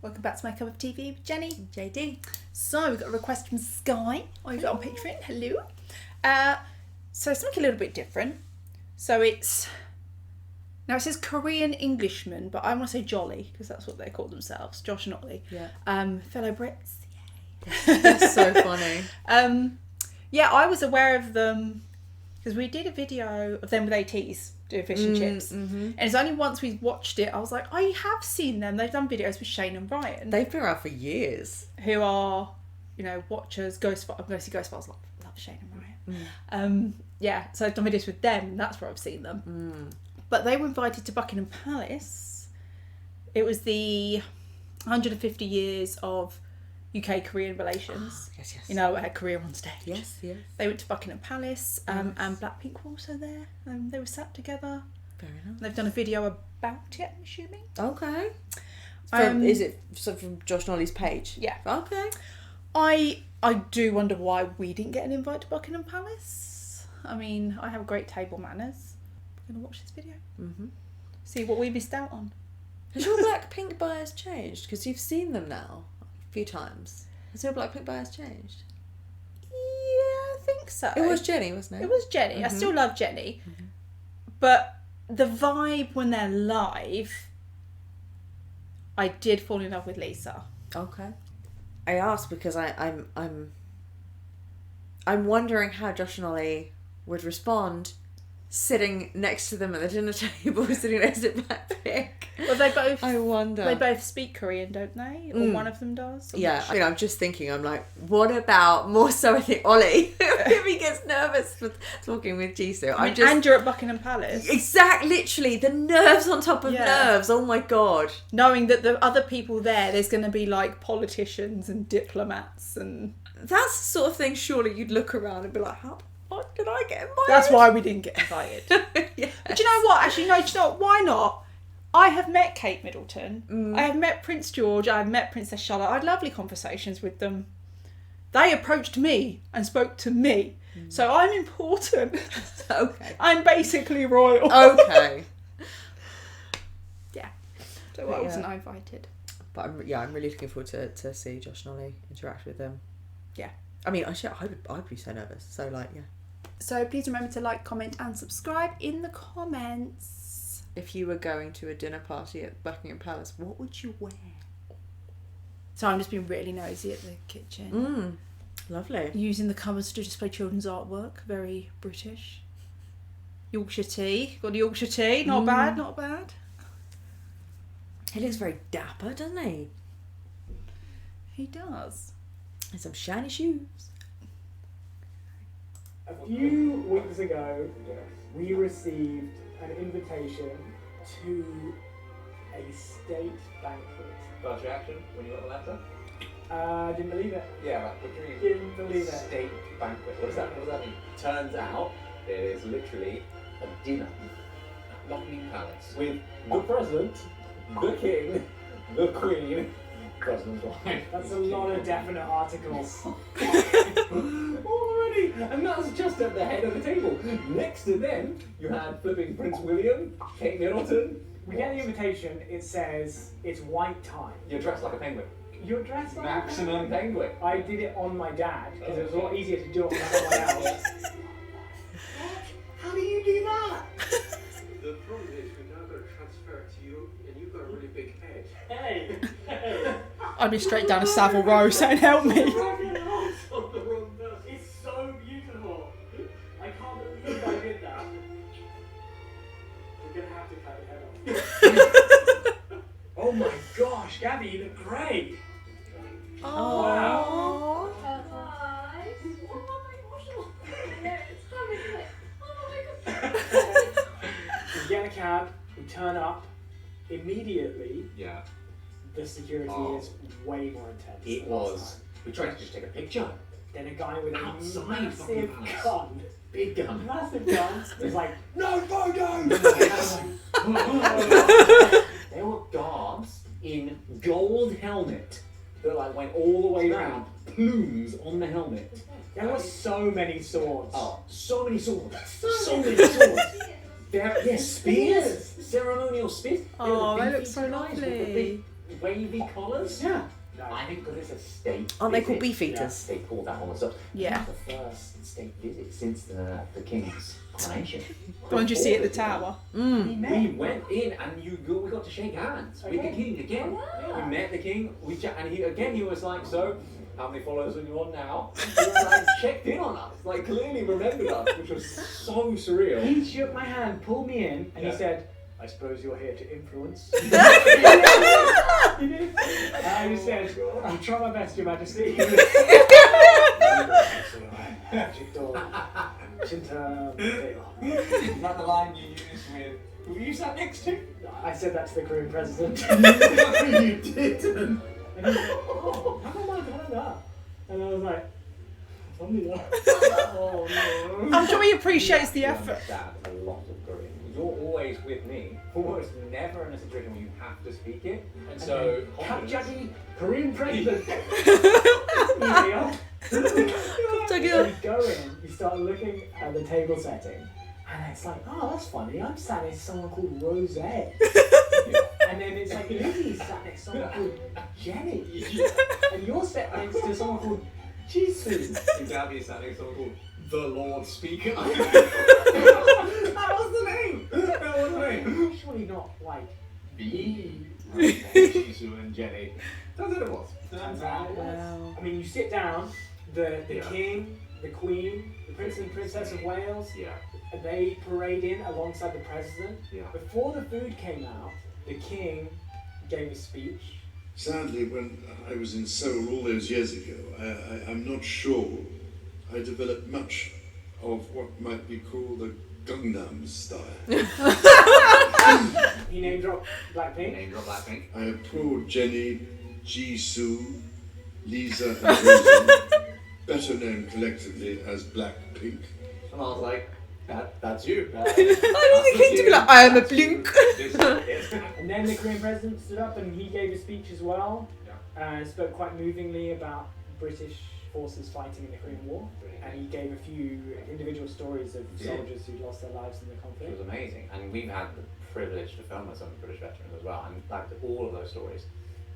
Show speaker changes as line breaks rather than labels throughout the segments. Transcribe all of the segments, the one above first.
Welcome back to my cup of TV with Jenny.
JD.
So we've got a request from Sky over on Patreon. Hello. So something a little bit different. So it says Korean Englishman, but I want to say Jolly because that's what they call themselves. Josh and Olly.
Yeah.
Fellow Brits.
Yay. That's so funny.
Yeah, I was aware of them because we did a video of them with ATs doing fish and chips. Mm-hmm. And it's only once we watched it, I was like, I have seen them. They've done videos with Shane and Ryan.
They've been around for years.
Who are, watchers, mostly Ghost Files, love Shane and Ryan. Yeah, so I've done videos with them, and that's where I've seen them. But they were invited to Buckingham Palace. It was the 150 years of UK-Korean relations.
Yes.
It had Korea on stage.
Yes.
They went to Buckingham Palace, and BlackPink were also there. They were sat together.
Very nice.
They've done a video about it, I'm assuming.
Okay. Is it from Josh and Olly's page?
Yeah.
Okay.
I do wonder why we didn't get an invite to Buckingham Palace. I mean, I have great table manners. We're going to watch this video. Mm-hmm. See what we missed out on.
Has your BlackPink bias changed? Because you've seen them now a few times. Has your BlackPink bias changed?
Yeah, I think so.
It was Jenny, wasn't it?
It was Jenny. Mm-hmm. I still love Jenny. Mm-hmm. But the vibe when they're live, I did fall in love with Lisa.
Okay. I asked because I'm wondering how Josh and Olly would respond sitting next to them at the dinner table, sitting next to BlackPink.
Well, they both.
I wonder.
They both speak Korean, don't they? Or one of them does.
Yeah. I'm just thinking. I'm like, what about more so? I think Ollie, if he gets nervous with talking with Jisoo.
And you're at Buckingham Palace.
Literally, the nerves on top of nerves. Oh my god.
Knowing that the other people there's going to be like politicians and diplomats and.
That's the sort of thing. Surely you'd look around and be like, how. What did I get invited?
That's why we didn't get invited.
Yes.
But do you know what? Actually, no, do you know what? Why not? I have met Kate Middleton. I have met Prince George. I have met Princess Charlotte. I had lovely conversations with them. They approached me and spoke to me. So I'm important.
Okay.
I'm basically royal.
Okay.
Yeah. So why wasn't I invited?
But I'm really looking forward to see Josh and Olly interact with them.
Yeah.
I mean, I'd be so nervous. So yeah.
So please remember to like, comment and subscribe in the comments.
If you were going to a dinner party at Buckingham Palace, what would you wear?
So I'm just being really nosy at the kitchen.
Lovely.
Using the cupboards to display children's artwork. Very British. Yorkshire tea. Got the Yorkshire tea. Not bad, not bad.
He looks very dapper, doesn't he?
He does.
And some shiny shoes.
A few weeks ago, we received an invitation to a state banquet.
First reaction when you got the letter?
Didn't believe it.
Yeah, like, what do you mean?
Didn't believe it.
State banquet. What does that mean? Turns out it is literally a dinner at Buckingham Palace with the President, the King, the Queen, President's wife.
That's a lot of definite articles.
Already! And that's just at the head of the table. Next to them, you had flipping Prince William, Kate Middleton.
We get the invitation, it says it's white tie.
You're dressed like a penguin.
You're dressed like
Maximum penguin.
I did it on my dad, because it was a lot easier to do it on someone else.
How do you do that?
The problem is we're now going to transfer it to you, and you've got a really big head.
Hey!
I'd be straight down a Savile Row saying help me.
It's so beautiful. I can't believe I did that. We're going to have to cut your head off. Oh my gosh, Gabby, you look great.
Oh.
Wow. We get in a cab, we turn up, immediately
Yeah.
the security is way more intense.
It
than last
was.
time.
We tried to just take a picture.
Then a guy with a
Outside
massive
Buckingham Palace.
gun,
Big gun.
massive gun, was like, no photos!
There were guards in gold helmet that like went all the way around, plumes on the helmet.
There were so many swords.
Oh, so many swords. So many swords. There, yes, spears. Ceremonial spears.
Oh, they
They were
look so
beefy guys with the
lovely.
wavy collars.
Yeah.
I think because it's a state.
Aren't they called
visit,
beefeaters?
They call that all the stuff.
Yeah.
It's the first state visit since the king's coronation.
The ones you see at the tower.
We went in and we got to shake hands with the
Okay.
king again. We met the king. And he was like, so how many followers are you on now? He was like checked in on us, like clearly remembered us, which was so surreal.
He shook my hand, pulled me in, and
Yeah.
he said, I suppose you're here to influence. He did. And I just said, I'll try my best, Your Majesty.
Is that the line you used with who you sat next to?
I said that to the Korean president.
You didn't.
And he said, oh, how am I doing that? And I was like, alhamdulillah. Oh no.
I'm sure he appreciates the
You
effort.
understand a lot of Korean. You're always with me, almost never in a situation where you have to speak it. And so,
Kapjagi, Korean president. Yeah. So you go in, you start looking at the table setting, and it's like, oh, that's funny. I'm sat next to someone called Rose. And then it's like Lizzie's sat next to someone called Jenny. And you're sat next to someone called Jisoo.
in Gabby sat next to someone called the Lord Speaker. That was the name. That was the name.
Surely not like
B. Jisoo and Jenny. That's what it was.
Turns out.
Wow.
I mean, you sit down, the
Yeah.
king, the queen, the prince and princess of Wales,
Yeah.
and they parade in alongside the president.
Yeah.
Before the food came out, the king gave a speech.
Sadly, when I was in Seoul all those years ago, I'm not sure I developed much of what might be called the Gangnam style.
He name dropped BlackPink.
Name drop BlackPink.
I applaud Jenny, Jisoo, Lisa and Rosen, better known collectively as BlackPink.
And I was like, that's you.
I want the king to be like, I am a blink.
And then the Korean president stood up and he gave a speech as well. Spoke quite movingly about British forces fighting in the Korean War. And he gave a few individual stories of soldiers who lost their lives in the
It
conflict.
was amazing, and we've had the privilege to film with some British veterans as well, and like all of those stories,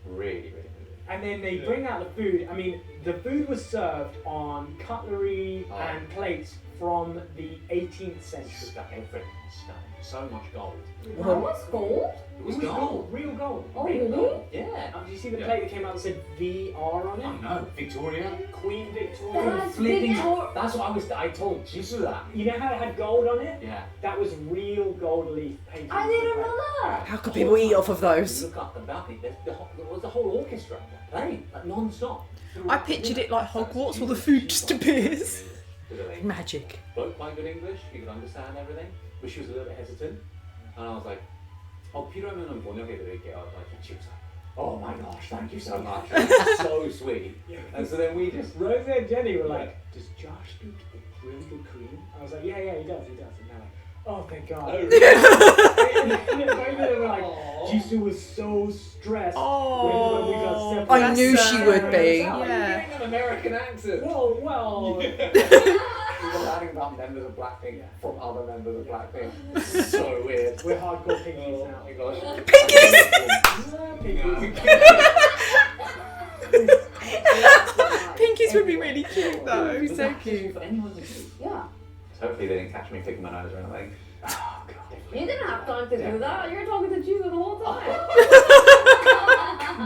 really, really moving.
And then they bring out the food. I mean, the food was served on cutlery and plates from the 18th century.
Stuck everything, stunning. So much gold.
That was gold?
It was gold.
Real gold.
Oh,
Real
really?
gold.
Yeah.
Did you see the
Yeah.
plate that came out that said VR on it?
Oh no, Victoria.
Queen Victoria.
That's
Flipping.
Victor-
That's what I told Jisoo that.
You know how it had gold on it?
Yeah.
That was real gold leaf painted.
I didn't know that.
How could people eat off of
You
those?
look up the balcony. There was the whole orchestra playing like non-stop.
I pictured it like Hogwarts, all the food just appears.
Magic.
Spoke quite good English. You could understand everything, but she was a little bit hesitant. And I was like, "Oh, 필요하면은 번역해드릴게요." I was like, she was like, "Oh my gosh, thank you so much." It was so sweet. And so then we just
Rose and Jenny were like, does Josh speak really good Korean? I was like, yeah, he does. And they're like, oh, thank God. And they were like, Jisoo was so stressed when we got separated.
I knew she would be.
How are you
Yeah.
getting an American accent?
Well.
We were learning about members of BlackPink from other members of BlackPink. It's so weird.
We're hardcore pinkies
Oh
now.
my gosh.
Pinkies would be really cute though. So cute.
For anyone to do.
Yeah.
Hopefully they didn't catch me picking my nose or anything. Oh god.
You didn't have time to do that. You were talking to Jesus the whole time.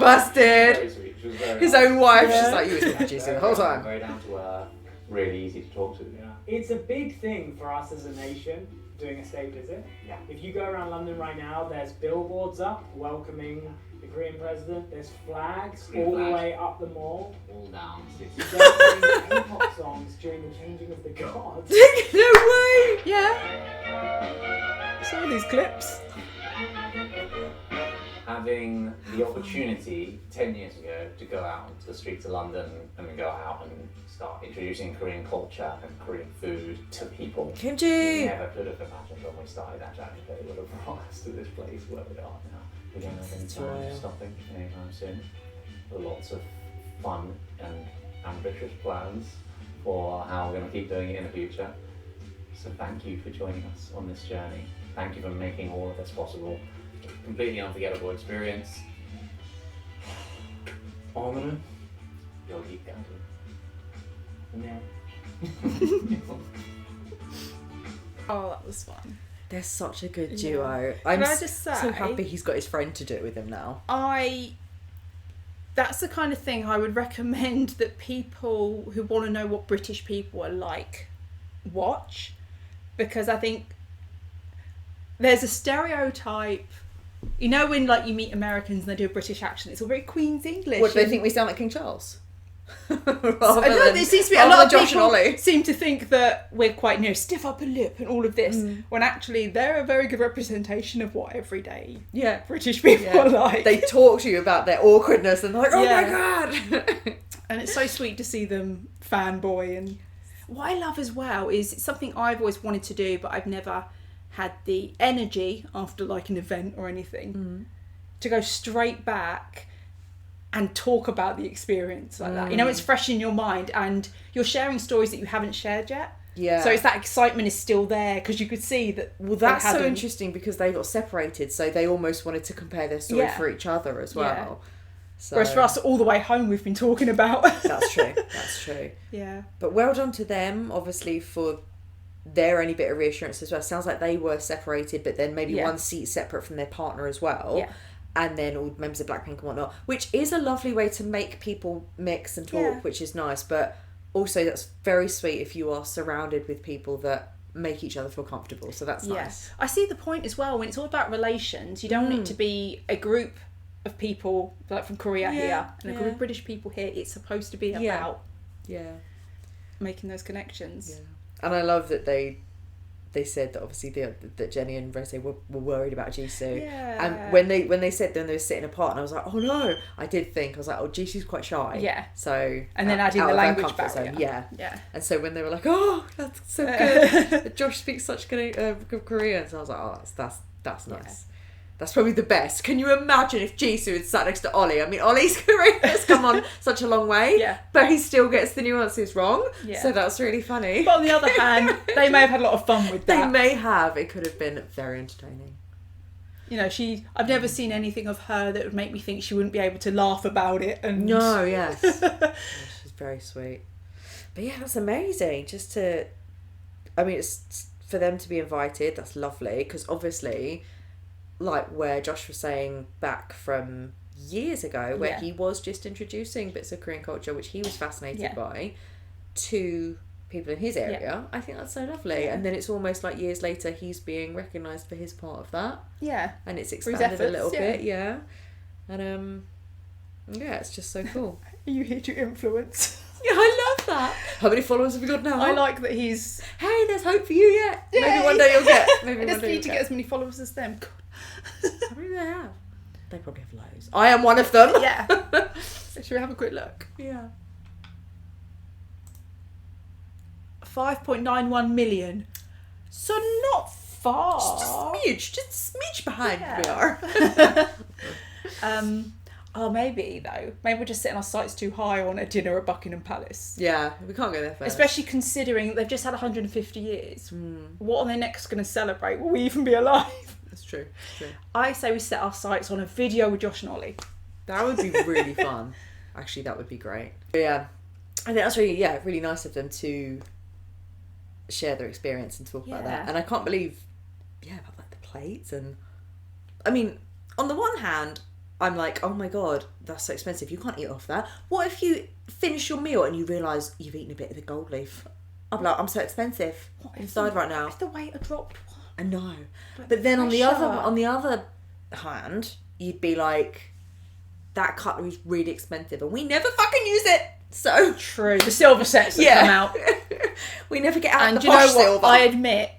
Busted.
Very sweet. She was very
His
nice.
own wife, she's like, you was Jason the whole time.
Very down to earth, really easy to talk to.
It's a big thing for us as a nation doing a state visit.
Yeah.
If you go around London right now, there's billboards up welcoming the Korean president. There's flags all the way up the mall.
All down.
They're playing K-pop songs during the changing of the guards.
No way.
Yeah. Some of these clips.
Having the opportunity 10 years ago to go out into the streets of London and go out and start introducing Korean culture and Korean food to people.
Kimchi.
Never could have imagined when we started that journey that it would have brought us to this place where we are now. We don't have any time
Wow.
stopping anytime soon. Lots of fun and ambitious plans for how we're going to keep doing it in the future. So thank you for joining us on this journey. Thank you for making all of this possible. Completely unforgettable experience.
오늘은
여기까지.
안녕.
Oh, that was fun.
They're such a good
Yeah.
duo.
Can
I'm
I just
so
say-
happy he's got his friend to do it with him now.
That's the kind of thing I would recommend that people who want to know what British people are like watch, because I think there's a stereotype. You know when like you meet Americans and they do a British accent, it's all very Queen's English.
What, do they
and-
think we sound like King Charles?
I know there seems to be a
rather
lot of
than Josh and
people
Olly.
seem to think that we're quite stiff upper lip and all of this, when actually they're a very good representation of what everyday
Yeah.
British people
Yeah.
are like.
They talk to you about their awkwardness and they're like, oh
Yeah.
my god.
And it's so sweet to see them fanboy. And what I love as well is it's something I've always wanted to do, but I've never had the energy after like an event or anything to go straight back and talk about the experience like that. You know, it's fresh in your mind and you're sharing stories that you haven't shared yet.
Yeah.
So it's that excitement is still there because you could see that.
Well, that's
they
so
hadn't-
interesting because they got separated, so they almost wanted to compare their story
Yeah.
for each other as well. So,
Whereas for us, all the way home, we've been talking about.
that's true. That's true.
Yeah.
But well done to them, obviously, for their only bit of reassurance as well. Sounds like they were separated, but then maybe
Yeah.
one seat separate from their partner as well.
Yeah.
And then all members of BlackPink and whatnot, which is a lovely way to make people mix and talk,
Yeah.
which is nice. But also, that's very sweet if you are surrounded with people that make each other feel comfortable. So that's nice.
I see the point as well when it's all about relations. You don't want it to be a group of people like from Korea here and a group of British people here. It's supposed to be
Yeah.
about
Yeah.
making those connections.
Yeah. And I love that they said that obviously that Jenny and Rose were worried about Jisoo.
Yeah.
And when they said when they were sitting apart, and I was like, oh no, I did think, I was like, oh, Jisoo's quite shy.
Yeah.
So
And then
out-
adding
out
the
of her
language
comfort
barrier.
zone, yeah.
Yeah.
And so when they were like, oh, that's so good, that Josh speaks such good Korean, so I was like, oh, that's nice. That's probably the best. Can you imagine if Jisoo had sat next to Ollie? I mean, Ollie's Korean has come on such a long way,
Yeah.
but he still gets the nuances wrong.
Yeah.
So that's really funny.
But on the other hand, they may have had a lot of fun with
They
that.
may have. It could have been very entertaining.
You know, I've never seen anything of her that would make me think she wouldn't be able to laugh about it. And
No, yes. Yeah, she's very sweet. But yeah, that's amazing. It's for them to be invited, that's lovely. Because obviously, like where Josh was saying back from years ago, where
Yeah.
he was just introducing bits of Korean culture, which he was fascinated
Yeah.
by, to people in his area. I think that's so lovely. And then it's almost like years later he's being recognised for his part of that.
Yeah.
And it's
his
expanded a
efforts,
little
yeah.
bit, yeah. And yeah, it's just so cool.
Are you here to influence?
Yeah, I love that. How many followers have we got now?
I like that he's...
Hey, there's hope for you yet.
Yay!
Maybe one day you'll get.
I
Maybe one
just
day
need
you'll
to get as many followers as them.
How many do they have? They probably have loads. I am one of them.
Yeah. Should we have a quick look?
Yeah.
5.91 million. So not far.
Just a smidge behind
Yeah.
we are.
Oh, maybe though. Maybe we're just setting our sights too high on a dinner at Buckingham Palace.
Yeah, we can't go there first.
Especially considering they've just had 150 years. What are they next going to celebrate? Will we even be alive?
That's true. It's true.
I say we set our sights on a video with Josh and Olly.
That would be really fun. Actually, that would be great. But yeah, I think that's really nice of them to share their experience and talk about
Yeah.
that. And I can't believe, about like the plates and. I mean, on the one hand, I'm like, oh my god, that's so expensive. You can't eat off that. What if you finish your meal and you realise you've eaten a bit of the gold leaf? I'm like, I'm so expensive inside right now.
If the waiter dropped one.
I know,
Like
but then on the
pressure.
other hand, you'd be like, that cutlery's really expensive, and we never fucking use it. So
True. The silver sets that come out.
we never get out
And
the
do you know
posh
what?
silver.
I admit,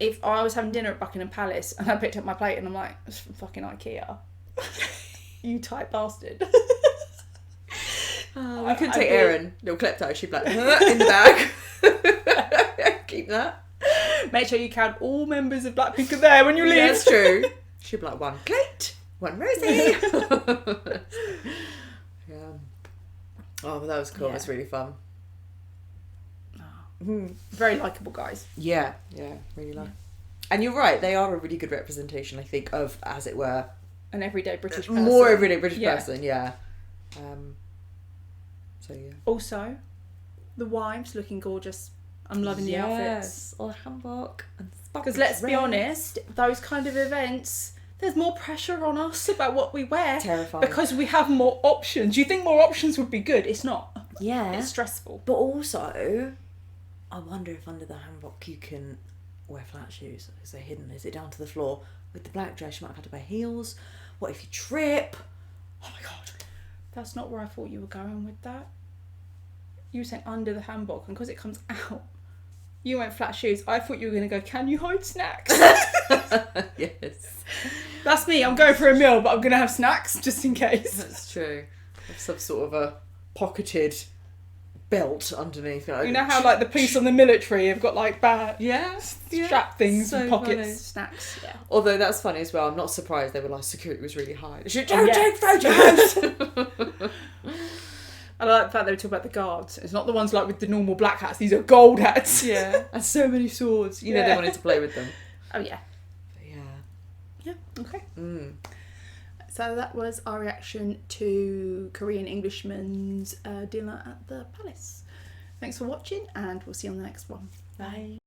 if I was having dinner at Buckingham Palace and I picked up my plate and I'm like, it's from fucking IKEA. You tight bastard.
We could
I
take
do.
Erin, little klepto. She'd be like, in the bag. Keep that.
Make sure you count all members of BlackPink are there when you leave.
Yeah, that's true. She'd be like, one plate, one Rosie. Yeah. Oh, but that was cool.
Yeah.
It was really fun.
Very likeable guys.
Yeah, really like. And you're right, they are a really good representation, I think, of, as it were,
An everyday British person.
more everyday British
Yeah.
person, yeah. So yeah.
Also, the wives looking gorgeous. I'm loving the outfits.
Or hanbok and
Because let's be honest, those kind of events, there's more pressure on us about what we wear.
Terrifying.
Because we have more options. You think more options would be good? It's not.
Yeah.
It's stressful.
But also, I wonder if under the hanbok you can wear flat shoes because they're hidden. Is it down to the floor? With the black dress, you might have to wear heels. What if you trip? Oh my god.
That's not where I thought you were going with that. You were saying under the hanbok, and because it comes out, you went flat shoes. I thought you were going to go, can you hide snacks?
Yes.
That's me. I'm going for a meal, but I'm going to have snacks just in case.
That's true. Some sort of a pocketed belt underneath.
You know how like the police on the military have got like bad strap things
So
and pockets,
funny.
snacks. Yeah.
Although that's funny as well. I'm not surprised they were like, security was really high. Don't
yeah.
take photos!
I like the fact they were talking about the guards. It's not the ones like with the normal black hats. These are gold hats.
Yeah. And so many swords. You know, they wanted to play with them.
Oh yeah.
But yeah.
Yeah. Okay.
So
that was our reaction to Korean Englishman's dinner at the palace. Thanks for watching, and we'll see you on the next one.
Bye.